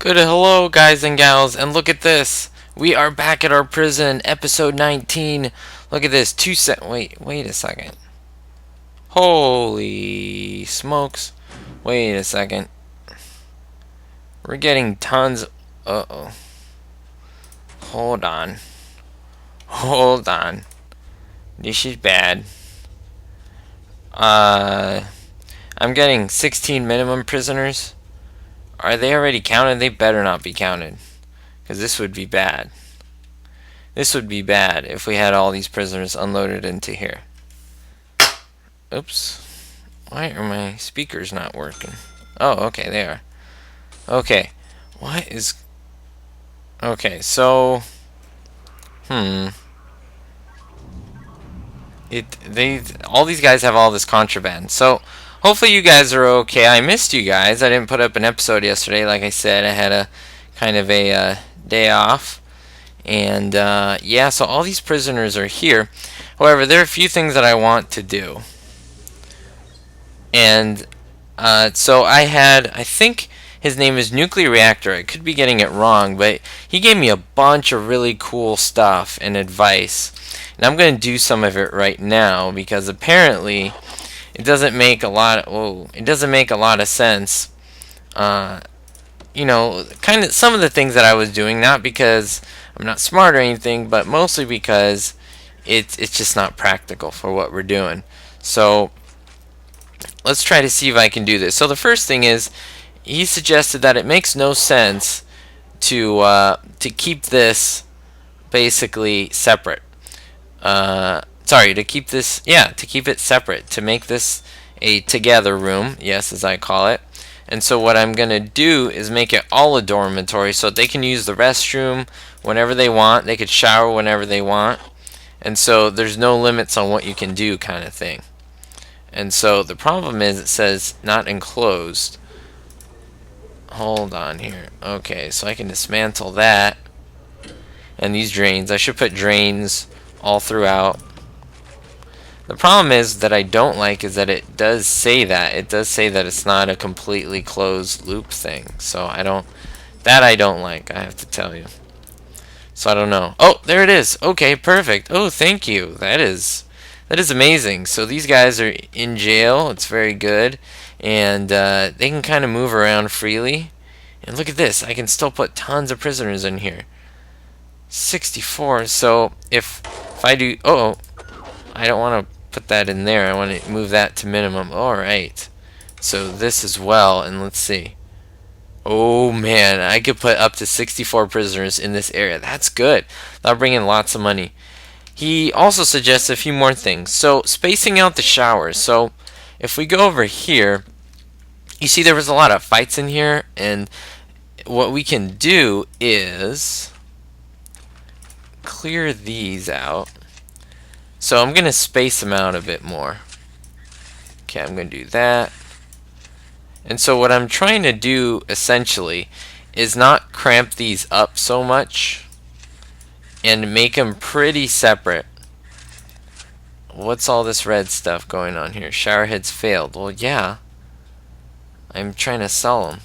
Good hello, guys and gals, and look at this. We are back at our prison, episode 19. Look at this. Wait a second. Holy smokes. Wait a second. We're getting tons. Uh-oh. Hold on. Hold on. This is bad. I'm getting 16 minimum prisoners. Are they already counted? They better not be counted. Because this would be bad. This would be bad if we had all these prisoners unloaded into here. Oops. Why are my speakers not working? Oh, okay, they are. Okay. What is... Okay, so... All these guys have all this contraband. So, hopefully you guys are okay. I missed you guys. I didn't put up an episode yesterday. Like I said, I had a kind of a day off. And, yeah, so all these prisoners are here. However, there are a few things that I want to do. And, so I think his name is Nuclear Reactor. I could be getting it wrong, but he gave me a bunch of really cool stuff and advice. And I'm going to do some of it right now because apparently it doesn't make a lot of sense. You know, kind of some of the things that I was doing, not because I'm not smart or anything, but mostly because it's just not practical for what we're doing. So let's try to see if I can do this. So the first thing is, he suggested that it makes no sense to keep this basically separate. To keep it separate, to make this a together room, yes, as I call it. And so what I'm going to do is make it all a dormitory so they can use the restroom whenever they want. They could shower whenever they want. And so there's no limits on what you can do, kind of thing. And so the problem is it says not enclosed. Hold on here. Okay, so I can dismantle that. And these drains, I should put drains all throughout. The problem is that I don't like is that it does say that. It does say that it's not a completely closed loop thing. So I don't like, I have to tell you. So I don't know. Oh, there it is. Okay, perfect. Oh, thank you. That is amazing. So these guys are in jail. It's very good. And they can kind of move around freely. And look at this. I can still put tons of prisoners in here. 64. So if I do... Oh, I don't want to put that in there. I want to move that to minimum. Alright. So this as well. And let's see. Oh, man. I could put up to 64 prisoners in this area. That's good. That'll bring in lots of money. He also suggests a few more things. So spacing out the showers. So if we go over here, you see there was a lot of fights in here. And what we can do is clear these out. So I'm going to space them out a bit more. Okay, I'm going to do that. And so what I'm trying to do essentially is not cramp these up so much and make them pretty separate. What's all this red stuff going on here? Shower heads failed. Well, yeah. I'm trying to sell them.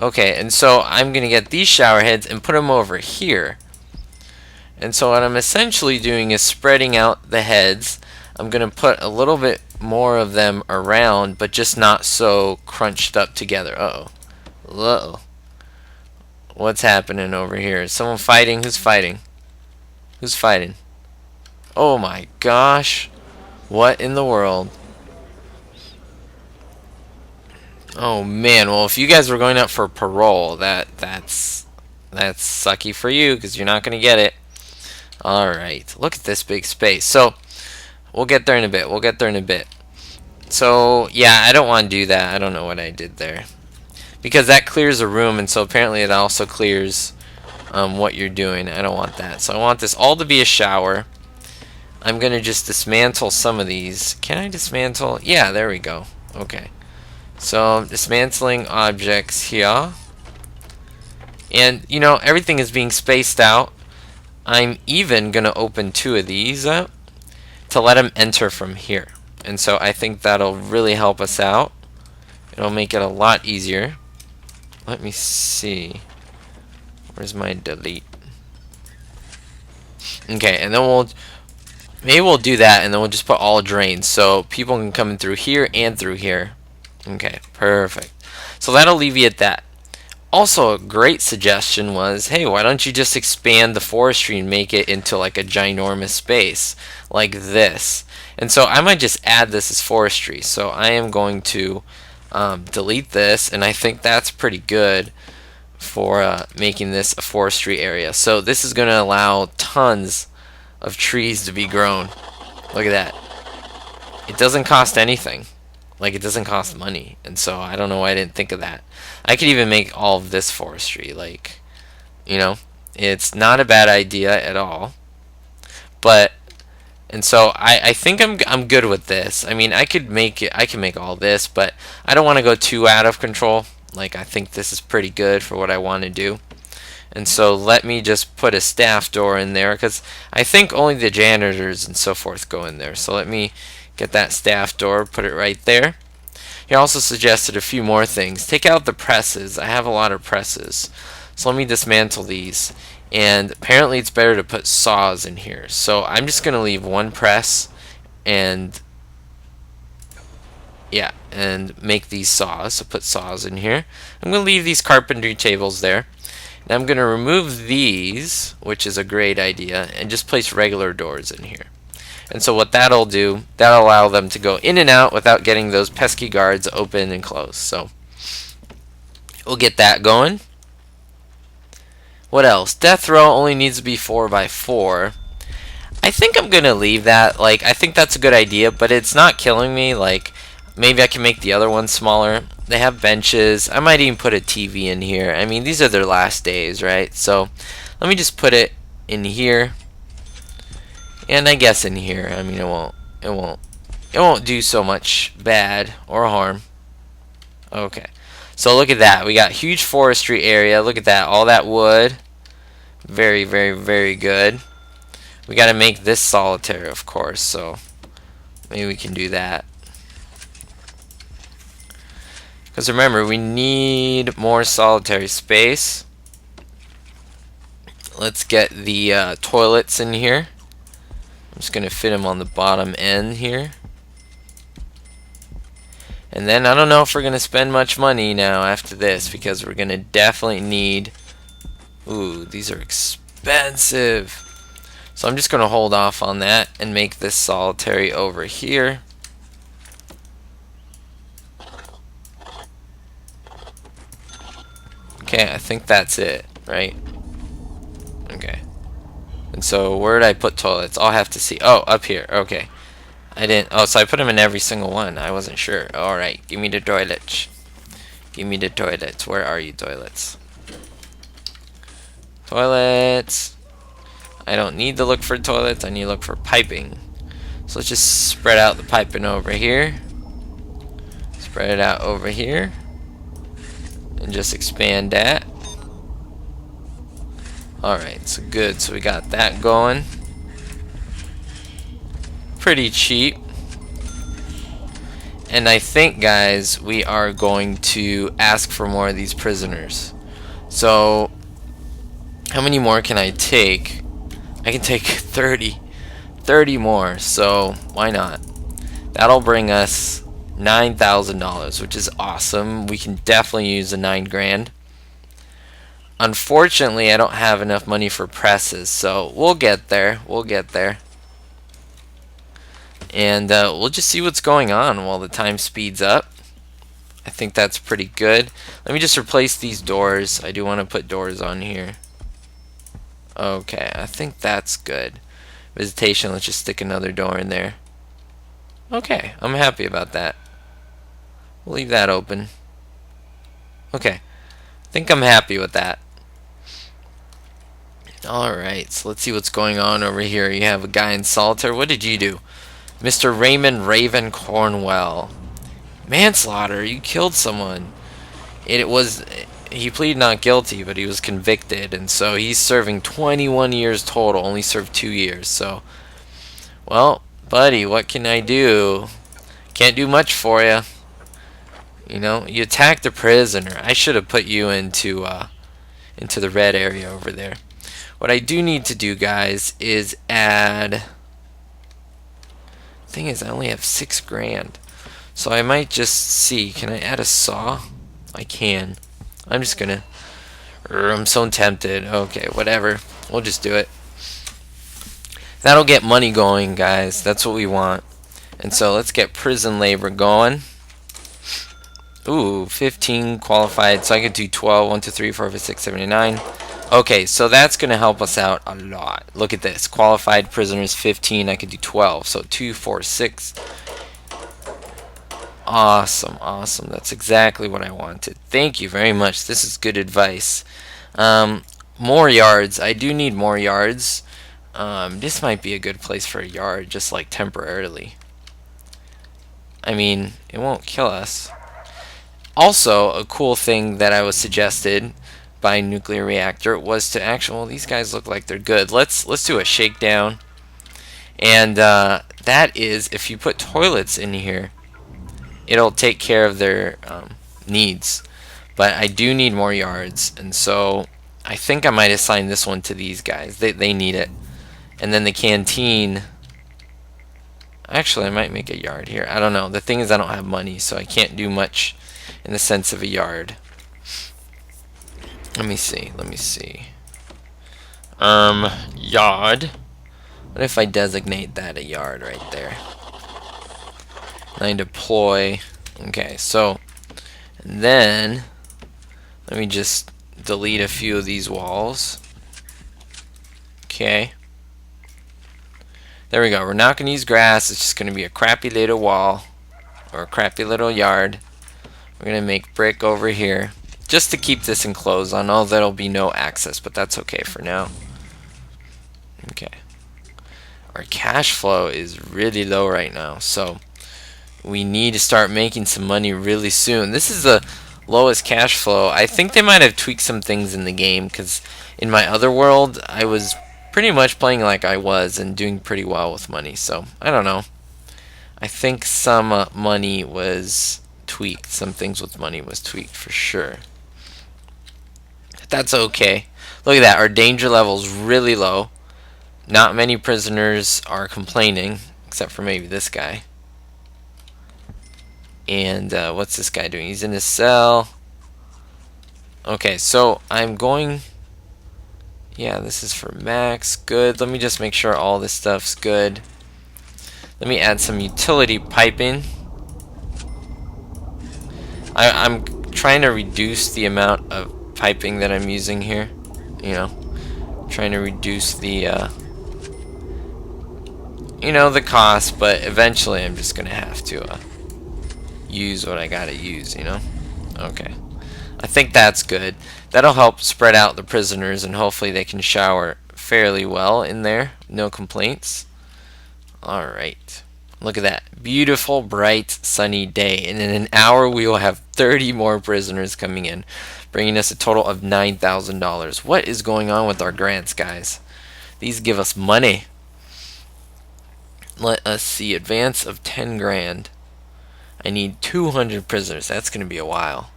Okay, and so I'm going to get these shower heads and put them over here. And so what I'm essentially doing is spreading out the heads. I'm going to put a little bit more of them around, but just not so crunched up together. Uh-oh. What's happening over here? Is someone fighting? Who's fighting? Who's fighting? Oh my gosh. What in the world? Oh man, well if you guys were going up for parole, that's sucky for you because you're not going to get it. Alright, look at this big space. So, we'll get there in a bit. So, yeah, I don't want to do that. I don't know what I did there. Because that clears a room, and so apparently it also clears what you're doing. I don't want that. So I want this all to be a shower. I'm going to just dismantle some of these. Can I dismantle? Yeah, there we go. Okay. So, I'm dismantling objects here. And, you know, everything is being spaced out. I'm even going to open 2 of these up to let them enter from here. And so I think that'll really help us out. It'll make it a lot easier. Let me see. Where's my delete? Okay, and then maybe we'll do that, and then we'll just put all drains so people can come in through here and through here. Okay, perfect. So that'll alleviate that. Also, a great suggestion was, hey, why don't you just expand the forestry and make it into like a ginormous space like this? And so I might just add this as forestry. So I am going to delete this, and I think that's pretty good for making this a forestry area. So this is going to allow tons of trees to be grown. Look at that. It doesn't cost anything. Like, it doesn't cost money. And so I don't know why I didn't think of that. I could even make all of this forestry. Like, you know, it's not a bad idea at all. But, and so I think I'm good with this. I mean, I can make all this, but I don't want to go too out of control. Like, I think this is pretty good for what I want to do. And so let me just put a staff door in there, because I think only the janitors and so forth go in there. So let me get that staff door, put it right there. He also suggested a few more things. Take out the presses. I have a lot of presses. So let me dismantle these. And apparently it's better to put saws in here. So I'm just going to leave one press and yeah, and make these saws. So put saws in here. I'm going to leave these carpentry tables there. Now I'm going to remove these, which is a great idea, and just place regular doors in here. And so what that'll do, that'll allow them to go in and out without getting those pesky guards open and closed. So we'll get that going. What else? Death row only needs to be 4x4. I think I'm going to leave that. Like, I think that's a good idea, but it's not killing me. Like, maybe I can make the other one smaller. They have benches. I might even put a TV in here. I mean, these are their last days, right? So let me just put it in here. And I guess in here. I mean, it won't do so much bad or harm. Okay. So look at that. We got huge forestry area. Look at that. All that wood. Very, very, very good. We got to make this solitary, of course. So maybe we can do that. Because remember, we need more solitary space. Let's get the toilets in here. I'm just going to fit them on the bottom end here. And then I don't know if we're going to spend much money now after this, because we're going to definitely need... Ooh, these are expensive. So I'm just going to hold off on that and make this solitary over here. Okay, I think that's it, right? Okay. And so where did I put toilets? I'll have to see. Oh, up here. Okay. I didn't. Oh, so I put them in every single one. I wasn't sure. All right. Give me the toilets. Give me the toilets. Where are you, toilets? Toilets. I don't need to look for toilets. I need to look for piping. So let's just spread out the piping over here. Spread it out over here. And just expand that. Alright, so good. So we got that going. Pretty cheap. And I think, guys, we are going to ask for more of these prisoners. So, how many more can I take? I can take 30 more, so why not? That'll bring us $9,000, which is awesome. We can definitely use the $9,000. Unfortunately, I don't have enough money for presses, so we'll get there. We'll get there. And we'll just see what's going on while the time speeds up. I think that's pretty good. Let me just replace these doors. I do want to put doors on here. Okay, I think that's good. Visitation, let's just stick another door in there. Okay, I'm happy about that. We'll leave that open. Okay, I think I'm happy with that. Alright, so let's see what's going on over here. You have a guy in solitary. What did you do? Mr. Raymond Raven Cornwell. Manslaughter, you killed someone. He pleaded not guilty, but he was convicted, and so he's serving 21 years total, only served 2 years. So, well, buddy, what can I do? Can't do much for you. You know, you attacked a prisoner. I should have put you into into the red area over there. What I do need to do, guys, is add... Thing is, I only have 6 grand. So I might just see, can I add a saw? I can. I'm just gonna... I'm so tempted. Okay, whatever. We'll just do it. That'll get money going, guys. That's what we want. And so let's get prison labor going. Ooh, 15 qualified. So I could do 12. 1, 2, 3, 4, 5, 6, 7, 8, 9. Okay, so that's going to help us out a lot. Look at this. Qualified prisoners 15. I could do 12. So 2, 4, 6. Awesome, awesome. That's exactly what I wanted. Thank you very much. This is good advice. More yards. I do need more yards. This might be a good place for a yard, just like temporarily. I mean, it won't kill us. Also, a cool thing that I was suggested by nuclear reactor was to actually, well, these guys look like they're good. Let's do a shakedown. And that is, if you put toilets in here, it'll take care of their needs. But I do need more yards, and so I think I might assign this one to these guys. They need it. And then the canteen, actually I might make a yard here. I don't know. The thing is, I don't have money, so I can't do much in the sense of a yard. Let me see. Yard. What if I designate that a yard right there? And I deploy. Okay, so, and then let me just delete a few of these walls. Okay. There we go. We're not going to use grass. It's just going to be a crappy little wall or a crappy little yard. We're going to make brick over here just to keep this enclosed. I know there'll be no access, but that's okay for now. Okay. Our cash flow is really low right now, so we need to start making some money really soon. This is the lowest cash flow. I think they might have tweaked some things in the game, because in my other world, I was pretty much playing like I was and doing pretty well with money. So I don't know. I think some money was tweaked. Some things with money was tweaked for sure. But that's okay. Look at that. Our danger level's really low. Not many prisoners are complaining, except for maybe this guy. And what's this guy doing? He's in his cell. Okay, so I'm going... Yeah, this is for max. Good. Let me just make sure all this stuff's good. Let me add some utility piping. I'm trying to reduce the amount of piping that I'm using here. You know, trying to reduce the the cost, but eventually I'm just gonna have to use what I gotta use. Okay. I think that's good. That'll help spread out the prisoners, and hopefully they can shower fairly well in there. No complaints. Alright. Look at that. Beautiful, bright, sunny day. And in an hour, we will have 30 more prisoners coming in, bringing us a total of $9,000. What is going on with our grants, guys? These give us money. Let us see. Advance of 10 grand. I need 200 prisoners. That's going to be a while.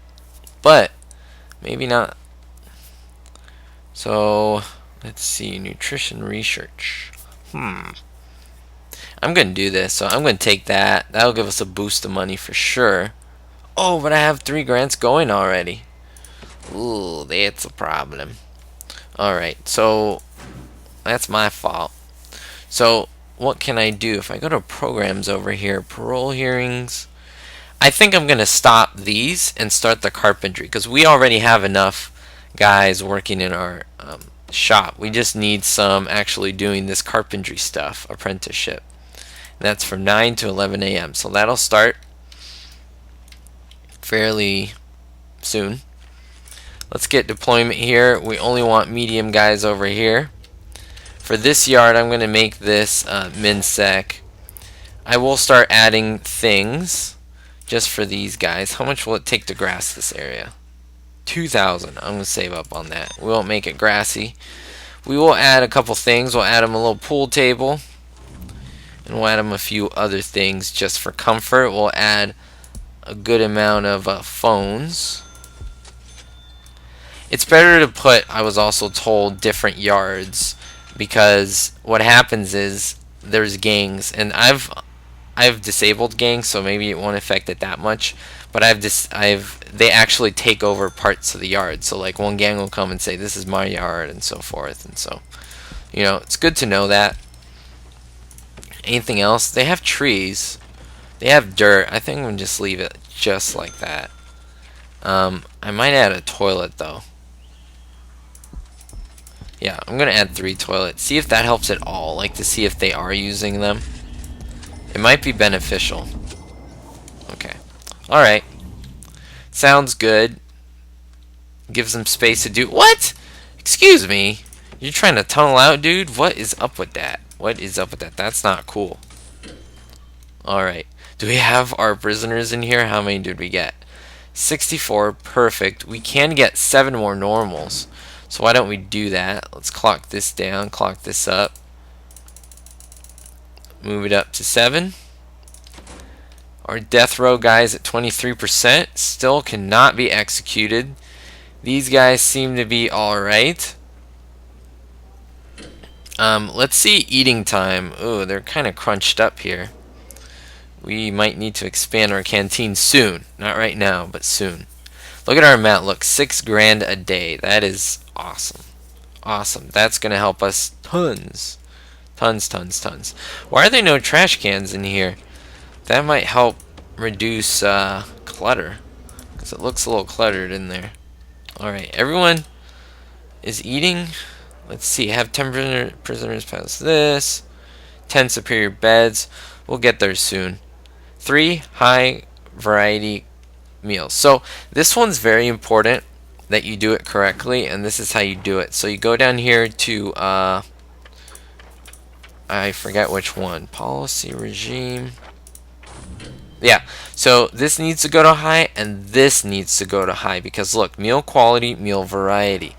But maybe not. So let's see. Nutrition research. I'm going to do this. So I'm going to take that. That'll give us a boost of money for sure. Oh, but I have 3 grants going already. Ooh, that's a problem. Alright, so that's my fault. So what can I do? If I go to programs over here, parole hearings, I think I'm going to stop these and start the carpentry, because we already have enough guys working in our shop. We just need some actually doing this carpentry stuff, apprenticeship. And that's from 9 to 11 a.m. So that'll start fairly soon. Let's get deployment here. We only want medium guys over here. For this yard, I'm going to make this minsec. I will start adding things just for these guys. How much will it take to grass this area? 2,000. I'm going to save up on that. We won't make it grassy. We will add a couple things. We'll add them a little pool table. And we'll add them a few other things just for comfort. We'll add a good amount of phones. It's better to put, I was also told, different yards, because what happens is there's gangs, and I've disabled gangs, so maybe it won't affect it that much. But they actually take over parts of the yard. So like one gang will come and say, "This is my yard," and so forth. And so, it's good to know that. Anything else? They have trees. They have dirt. I think I'm gonna just leave it just like that. I might add a toilet though. Yeah, I'm gonna add 3 toilets. See if that helps at all. Like to see if they are using them. It might be beneficial. Okay. Alright. Sounds good. Gives them space to do. What? Excuse me. You're trying to tunnel out, dude? What is up with that? What is up with that? That's not cool. Alright. Do we have our prisoners in here? How many did we get? 64. Perfect. We can get 7 more normals. So why don't we do that? Let's clock this down. Clock this up. Move it up to 7. Our death row guys at 23% still cannot be executed. These guys seem to be alright. Let's see eating time. Oh, they're kind of crunched up here. We might need to expand our canteen soon. Not right now, but soon. Look at our amount. Look, 6 grand a day. That is awesome. Awesome. That's going to help us tons. Tons, tons, tons. Why are there no trash cans in here? That might help reduce clutter. Because it looks a little cluttered in there. Alright, everyone is eating. Let's see. Have 10 prisoners pass this. 10 superior beds. We'll get there soon. 3 high variety meals. So this one's very important that you do it correctly, and this is how you do it. So you go down here to I forget which one. Policy regime. Yeah, so this needs to go to high and this needs to go to high, because look, meal quality, meal variety.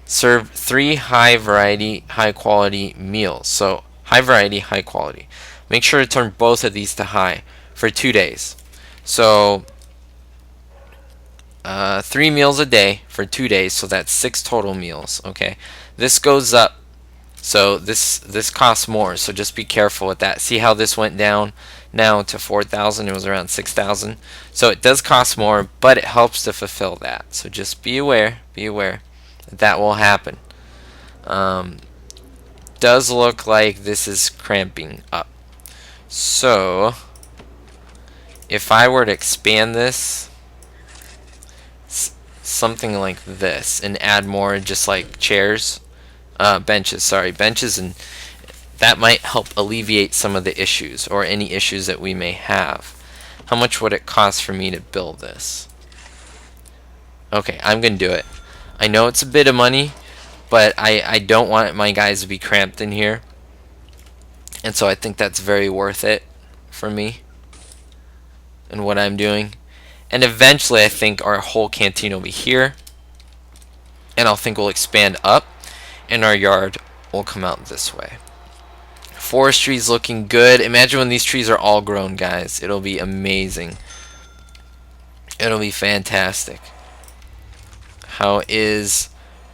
Serve 3 high variety, high quality meals. So high variety, high quality. Make sure to turn both of these to high for 2 days. So 3 meals a day for 2 days, so that's 6 total meals. Okay, this goes up, so this costs more, so just be careful with that. See how this went down now to 4,000? It was around 6,000, so it does cost more, but it helps to fulfill that. So just be aware that will happen. Does look like this is cramping up. So if I were to expand this something like this and add more, just like chairs, benches, and that might help alleviate some of the issues or any issues that we may have. How much would it cost for me to build this? Okay, I'm gonna do it. I know it's a bit of money, but I don't want my guys to be cramped in here, and so I think that's very worth it for me and what I'm doing. And eventually I think our whole canteen will be here, and I'll think we'll expand up and our yard will come out this way. Forestry's looking good. Imagine when these trees are all grown, guys. It'll be amazing. It'll be fantastic. How is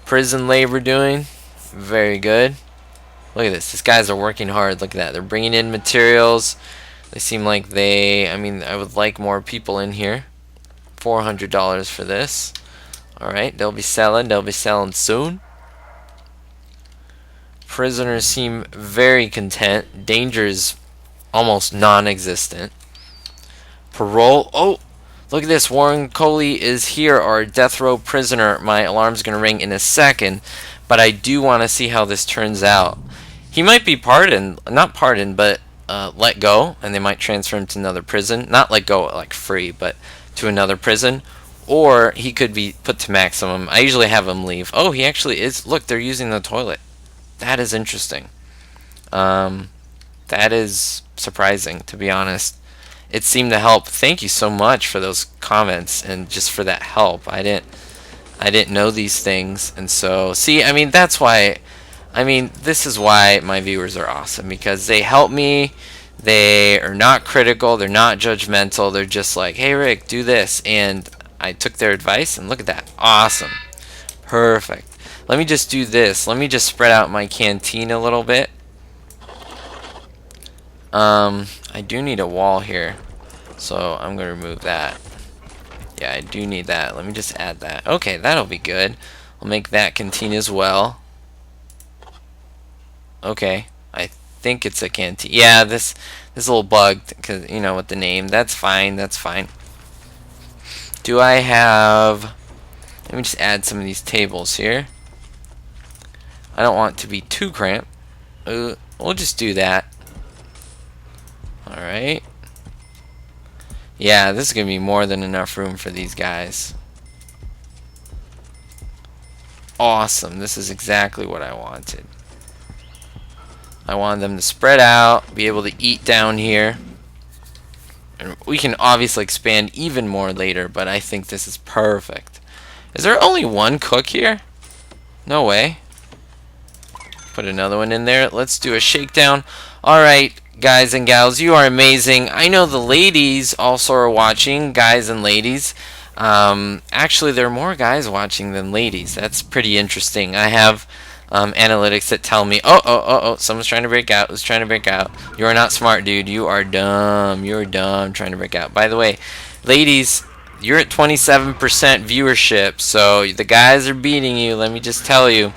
prison labor doing? Very good. Look at this. These guys are working hard. Look at that. They're bringing in materials. They seem like I would like more people in here. $400 for this. Alright, they'll be selling soon. Prisoners seem very content. Danger is almost non-existent. Parole. Oh, look at this. Warren Coley is here, our death row prisoner. My alarm's going to ring in a second, but I do want to see how this turns out. He might be pardoned, not pardoned, but let go, and they might transfer him to another prison. Not let go like free, but to another prison. Or he could be put to maximum. I usually have him leave. Oh, he actually is. Look, they're using the toilet. That is interesting. That is surprising, to be honest. It seemed to help. Thank you so much for those comments and just for that help. I didn't know these things, and so see, I mean, that's why. I mean, this is why my viewers are awesome, because they help me. They are not critical. They're not judgmental. They're just like, hey, Rick, do this, and I took their advice, and look at that. Awesome. Perfect. Let me just do this. Let me just spread out my canteen a little bit. I do need a wall here, so I'm going to remove that. Yeah, I do need that. Let me just add that. Okay, that'll be good. I'll make that canteen as well. Okay, I think it's a canteen. Yeah, this little bug, cause you know, with the name. That's fine. That's fine. Do I have? Let me just add some of these tables here. I don't want it to be too cramped. We'll just do that. All right. Yeah, this is gonna be more than enough room for these guys. Awesome. This is exactly what I wanted. I wanted them to spread out, be able to eat down here. And we can obviously expand even more later, but I think this is perfect. Is there only one cook here? No way. Put another one in there. Let's do a shakedown. Alright, guys and gals, you are amazing. I know the ladies also are watching, guys and ladies. Actually, there are more guys watching than ladies. That's pretty interesting. I have analytics that tell me, oh, someone's trying to break out. Who's trying to break out? You are not smart, dude. You are dumb. You're dumb trying to break out. By the way, ladies, you're at 27% viewership, so the guys are beating you. Let me just tell you.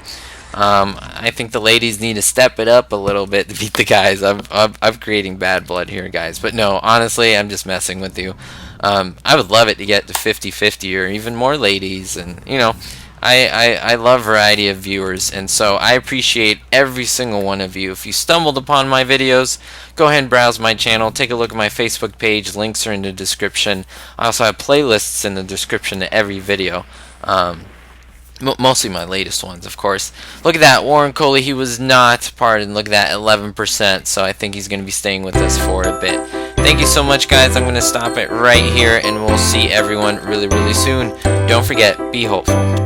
I think the ladies need to step it up a little bit to beat the guys. I'm creating bad blood here, guys. But no, honestly, I'm just messing with you. I would love it to get to 50-50 or even more ladies, and you know, I love variety of viewers, and so I appreciate every single one of you. If you stumbled upon my videos, go ahead and browse my channel, take a look at my Facebook page, links are in the description. I also have playlists in the description to every video. Mostly my latest ones, of course. Look at that, Warren Coley, he was not pardoned. Look at that, 11%, so I think he's going to be staying with us for a bit. Thank you so much, guys. I'm going to stop it right here, and we'll see everyone really, really soon. Don't forget, be hopeful.